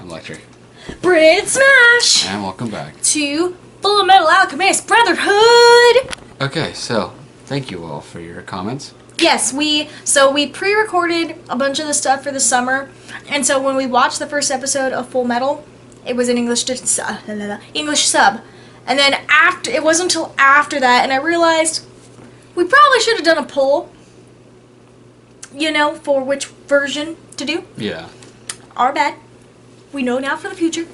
I'm Electric. BritSmash! And welcome back to Fullmetal Alchemist Brotherhood! Okay, so thank you all for your comments. Yes, we pre-recorded a bunch of the stuff for the summer, and so when we watched the first episode of Fullmetal, it was in English sub. And then it wasn't until after that, and I realized we probably should have done a poll, you know, for which version to do. Yeah. Our bad. We know now for the future.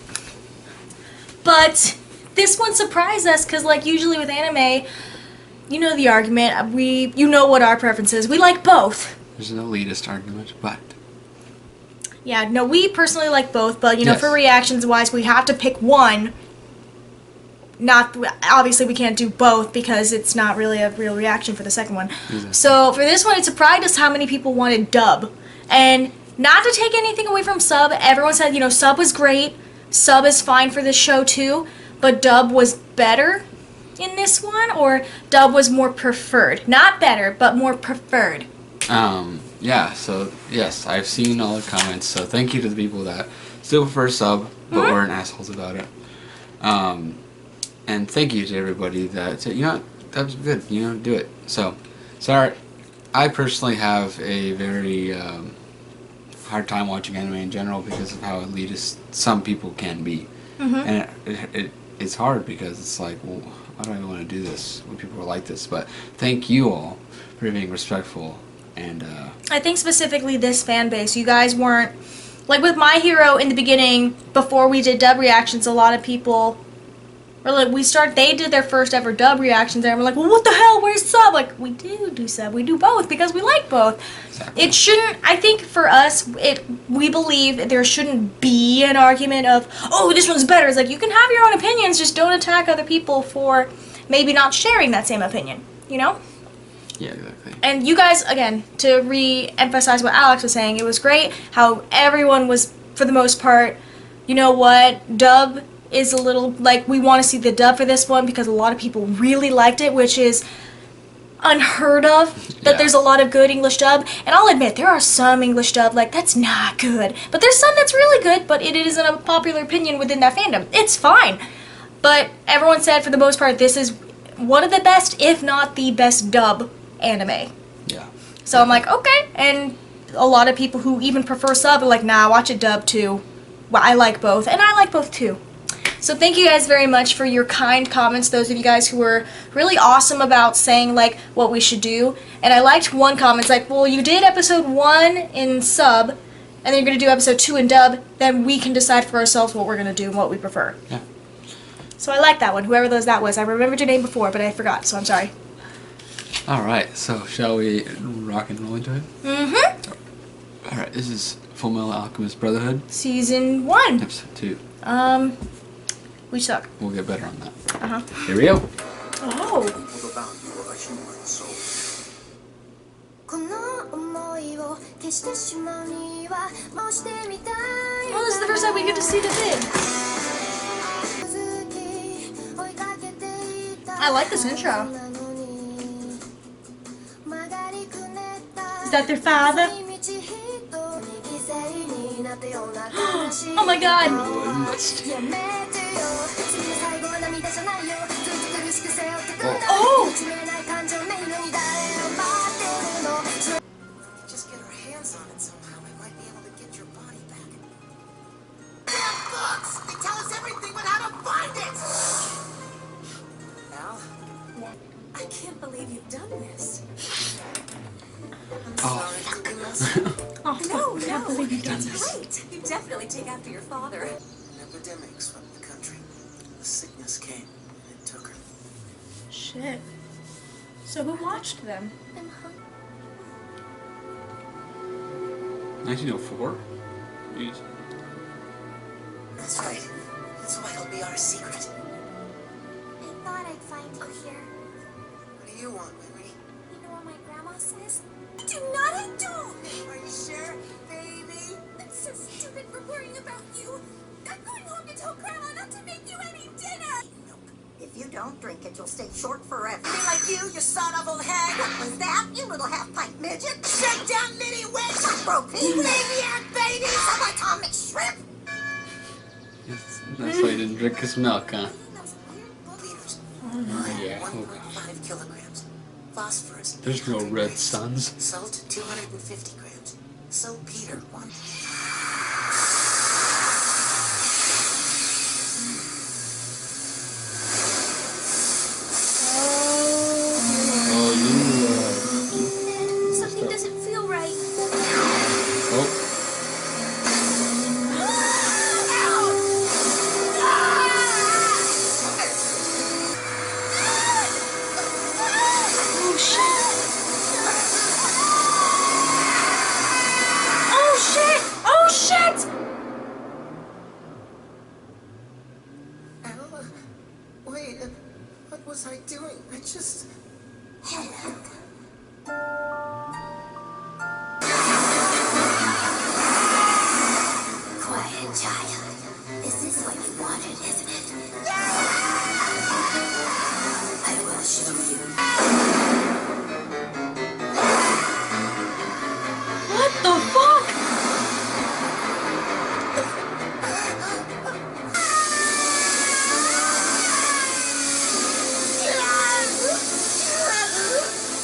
But this one surprised us because, like, usually with anime, you know the argument. You know what our preference is. We like both. There's an elitist argument, but... Yeah, no, we personally like both, but, you know, Yes. for reactions-wise, we have to pick one. Obviously, we can't do both because it's not really a real reaction for the second one. Exactly. So, for this one, it surprised us how many people wanted dub. And not to take anything away from sub, everyone said, you know, sub was great. Sub is fine for this show, too. But dub was better in this one, or dub was more preferred. Not better, but more preferred. Yeah, so, yes, I've seen all the comments, so thank you to the people that still prefer sub, but weren't assholes about it. And thank you to everybody that said, you know what, that was good, you know, do it. So, sorry, I personally have a very hard time watching anime in general because of how elitist some people can be. And it's hard because it's like, well, why do I want to do this when people are like this? But thank you all for being respectful. And I think specifically this fan base, you guys weren't, like with My Hero in the beginning, before we did dub reactions, a lot of people were like, they did their first ever dub reactions and we're like, well, what the hell, where's sub? Like, we do sub, we do both because we like both. Exactly. It shouldn't, I think for us, we believe there shouldn't be an argument of, oh, this one's better. It's like, you can have your own opinions, just don't attack other people for maybe not sharing that same opinion, you know? yeah, exactly. And you guys, again, to re-emphasize what Alex was saying, it was great how everyone was, for the most part, you know what, dub is a little, like, we want to see the dub for this one because a lot of people really liked it, which is unheard of, that there's a lot of good English dub. And I'll admit, there are some English dub, like, that's not good. But there's some that's really good, but it isn't a popular opinion within that fandom. It's fine. But everyone said, for the most part, this is one of the best, if not the best dub anime. Yeah. So I'm like, okay. And a lot of people who even prefer sub are like, nah, watch it dub too. Well, I like both, and I like both too. So thank you guys very much for your kind comments, those of you guys who were really awesome about saying, like, what we should do. And I liked one comment, it's like, well, you did episode 1 in sub, and then you're going to do episode 2 in dub, then we can decide for ourselves what we're going to do and what we prefer. Yeah. So I like that one, whoever that was. I remembered your name before, but I forgot, so I'm sorry. Alright, so shall we rock and roll into it? Mm-hmm. Alright, this is Fullmetal Alchemist Brotherhood. Season 1. Episode 2. We suck. We'll get better on that. Uh-huh. Here we go. Oh. Oh, this is the first time we get to see the vid. I like this intro. Is that their father? Oh my god! Oh! Just get our hands on it somehow, we might be able to get your body back. Damn books! They tell us everything but how to find it! Al? I can't believe you've done this. I'm sorry for the lesson. Oh, No, I can't believe you've done that's this. great. You definitely take after your father. An epidemic swept the country. The sickness came, and it took her. Shit. So who watched them? 1904? Jeez. That's right. That's why it'll be our secret. I thought I'd find you here. What do you want, Riri? You know what my grandma says? Do not do! Are you sure, baby? I'm so stupid for worrying about you. I'm going home to tell Grandma not to make you any dinner. If you don't drink it, you'll stay short forever. Be like you son of a hag. What was that, you little half-pint midget? Shake down mini witch. Broke me. Maniac baby. Subatomic shrimp. That's why he didn't drink his milk, huh? Those weird boogies. Yeah. Oh gosh. 1.5 kilograms. Phosphorus. There's no 300 red grams. suns. Salt 250 grams. Saltpeter 1. Oh, you. Something doesn't feel right. Oh. Oh shit! Oh shit! Oh shit! Al, wait, what was I doing? I just... Quiet, child. This is what you wanted, isn't it? I will show you. What the fuck?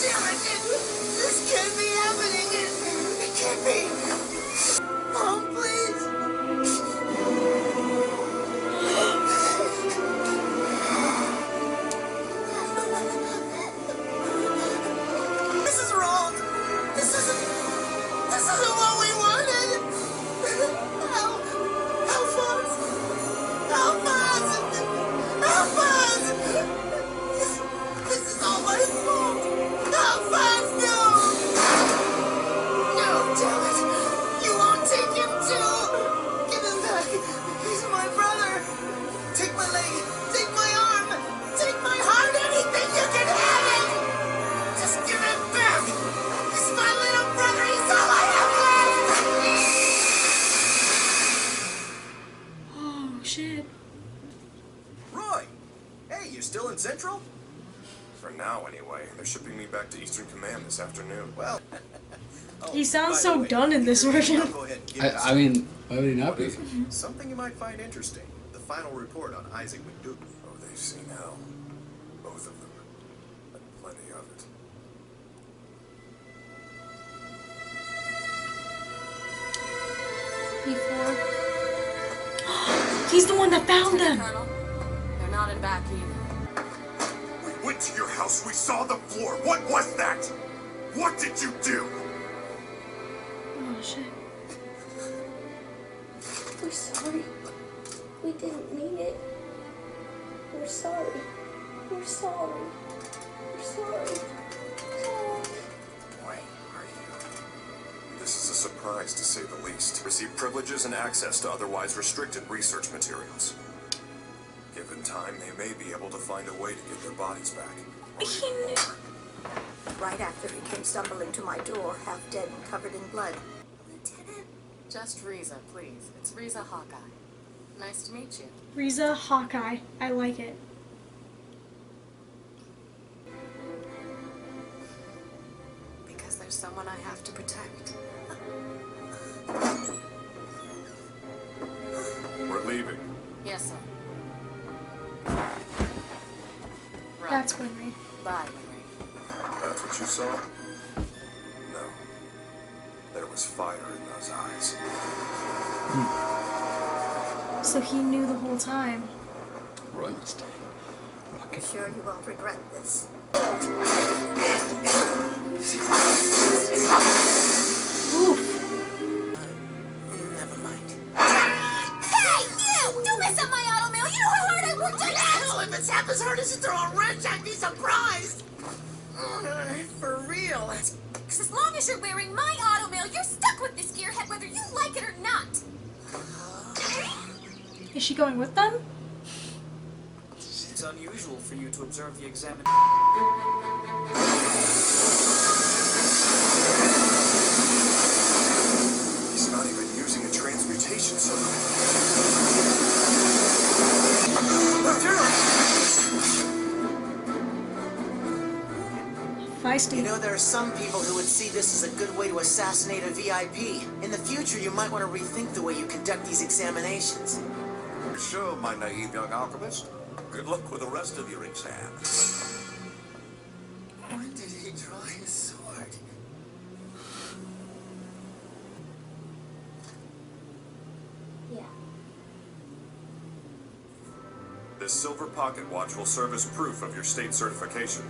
Damn it! This can't be happening! It can't be! Mom, please! This is wrong! This isn't what we wanted! Help us! Help us! Help us! This is all my fault! Help us! No! No, damn it! You won't take him too! Give him back! He's my brother! Take my leg! Take my arm! Take my heart! Anything you can have it! Just give it back! He's my little brother! He's all I have left! Oh shit. Roy! Hey, you still in Central? For now, anyway. They're shipping me back to Eastern Command this afternoon. Well... He sounds by so the way, done in this if you're- version. I'll go ahead and give you I mean, why would he not What be? is it? Something you might find interesting. The final report on Isaac McDougal. Oh, they've seen hell. Both of them. And plenty of it. Before. He's the one that found them. Colonel, they're not in back either. We went to your house, we saw the floor. What was that? What did you do? Oh shit. We're sorry. We didn't mean it. We're sorry. We're sorry. We're sorry. Why are you? This is a surprise, to say the least. Receive privileges and access to otherwise restricted research materials. Given time, they may be able to find a way to get their bodies back. Or even more. Right after he came stumbling to my door, half dead and covered in blood. Lieutenant, just Riza, please. It's Riza Hawkeye. Nice to meet you. Riza Hawkeye. I like it. Because there's someone I have to protect. We're leaving. Yes, sir. Right. That's Winry. Bye, Henry. That's what you saw? No. There was fire in those eyes. So he knew the whole time. Roy Mustang. I'm Rocket. sure you won't regret this. Oof. Never mind. Hey, you! Don't mess up my auto mail. You know how hard I worked on that. Hell, if it's half as hard as to throw a wrench, I'd be surprised! For real, that's... Because as long as you're wearing my auto mail, you're stuck with this gearhead whether you like it or not. Is she going with them? It's unusual for you to observe the examination. He's not even using a transmutation circle. Feisty. You know, there are some people who would see this as a good way to assassinate a VIP. In the future, you might want to rethink the way you conduct these examinations. Sure, my naive young alchemist. Good luck with the rest of your exam. When did he draw his sword? Yeah. This silver pocket watch will serve as proof of your state certification.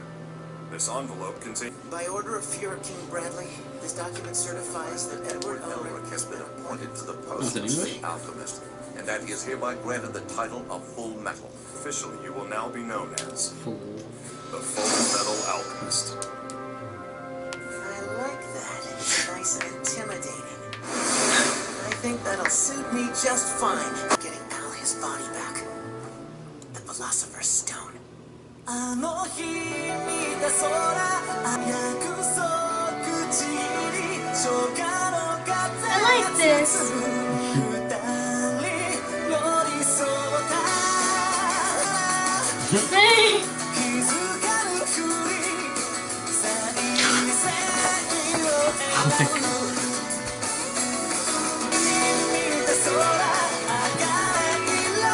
This envelope contains... By order of Fuhrer King Bradley, this document certifies that Edward Elric has been appointed to the Was post it of English? State Alchemist, and that he is hereby granted the title of Full Metal. Officially, you will now be known as the Fullmetal Alchemist. I like that. It's nice and intimidating. I think that'll suit me just fine. Getting Al his body back. The Philosopher's Stone. I like this.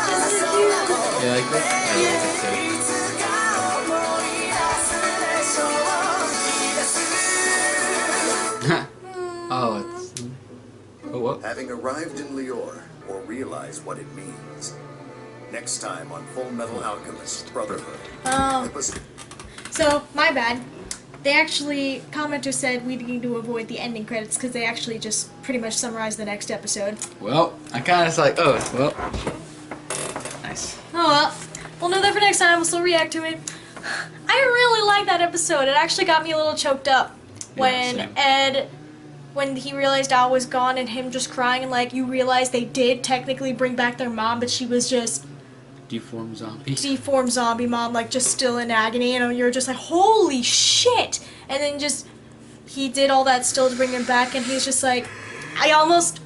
Yeah, like that. I like it too. Oh, it's. Oh, what? Having arrived in Lior, or realize what it means. Next time on Fullmetal Alchemist Brotherhood. Oh. It was... So, my bad. They actually, commenter said we need to avoid the ending credits because they actually just pretty much summarized the next episode. Well, I kind of like, oh, well. Nice. Oh well. We'll know that for next time. We'll still react to it. I really like that episode. It actually got me a little choked up when same. when he realized Al was gone and him just crying and like you realize they did technically bring back their mom, but she was just Deformed zombie. deformed zombie mom, like just still in agony, and you're just like, holy shit! And then just he did all that still to bring him back, and he's just like, I almost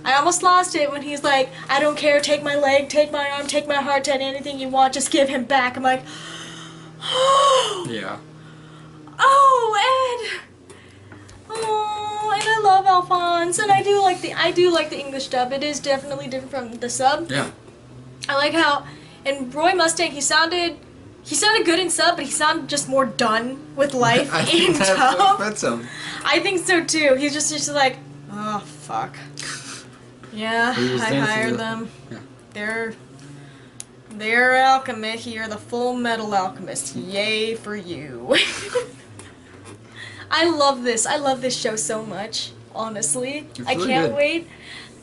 lost it when he's like, I don't care, take my leg, take my arm, take my heart, take anything you want, just give him back. I'm like, oh, Yeah. oh, Ed. Oh, and I love Alphonse, and I do like the English dub. It is definitely different from the sub. Yeah. I like how in Roy Mustang he sounded good in sub, but he sounded just more done with life I in think dub. that's him. I think so too. He's just like, oh fuck. Yeah, He was I dancing hired with- them. Yeah. They're alchemists here, the Fullmetal Alchemist. Yay for you. I love this. I love this show so much. Honestly, It's I really can't good. wait.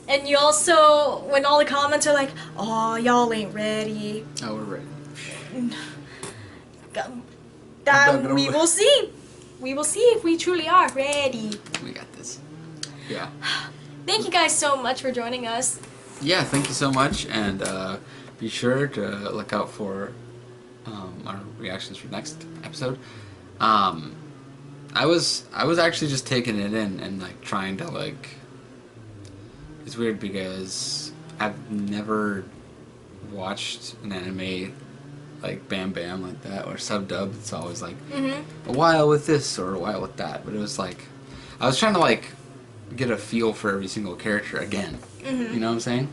And you also, when all the comments are like, "Oh, y'all ain't ready," Oh, we're ready. we will see. We will see if we truly are ready. We got this. Yeah. Thank you guys so much for joining us. Yeah, thank you so much, and be sure to look out for our reactions for next episode. I was actually just taking it in and like trying to like. It's weird because I've never watched an anime like Bam Bam like that or sub dub. It's always like a while with this or a while with that. But it was like I was trying to like get a feel for every single character again. You know what I'm saying?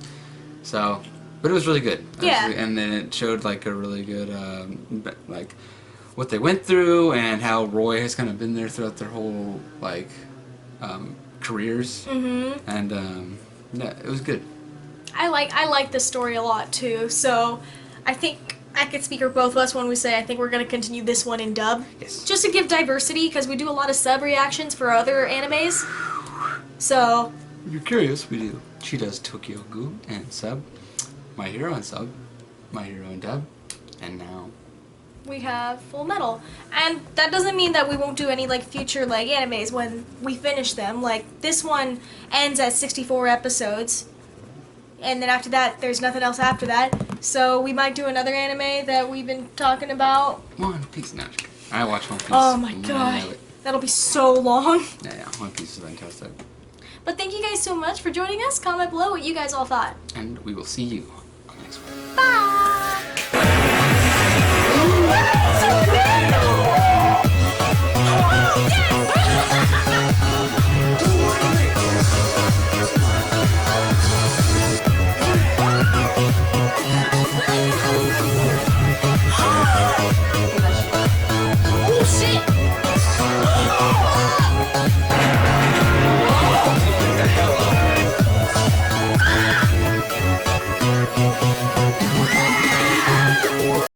So, but it was really good. Yeah. And then it showed like a really good like what they went through and how Roy has kind of been there throughout their whole like careers. And yeah, it was good. I like this story a lot too. So, I think I could speak for both of us when we say I think we're gonna continue this one in dub. Yes. Just to give diversity, because we do a lot of sub reactions for other animes. So, If you're curious, we do. She does Tokyo Ghoul and sub, My Hero and sub, My Hero and dub, and now we have Full Metal. And that doesn't mean that we won't do any like future like animes when we finish them. Like this one ends at 64 episodes. And then after that, there's nothing else after that. So we might do another anime that we've been talking about. One Piece. No, I watch One Piece. Oh my I god. love it. That'll be so long. Yeah, One Piece is fantastic. But thank you guys so much for joining us. Comment below what you guys all thought. And we will see you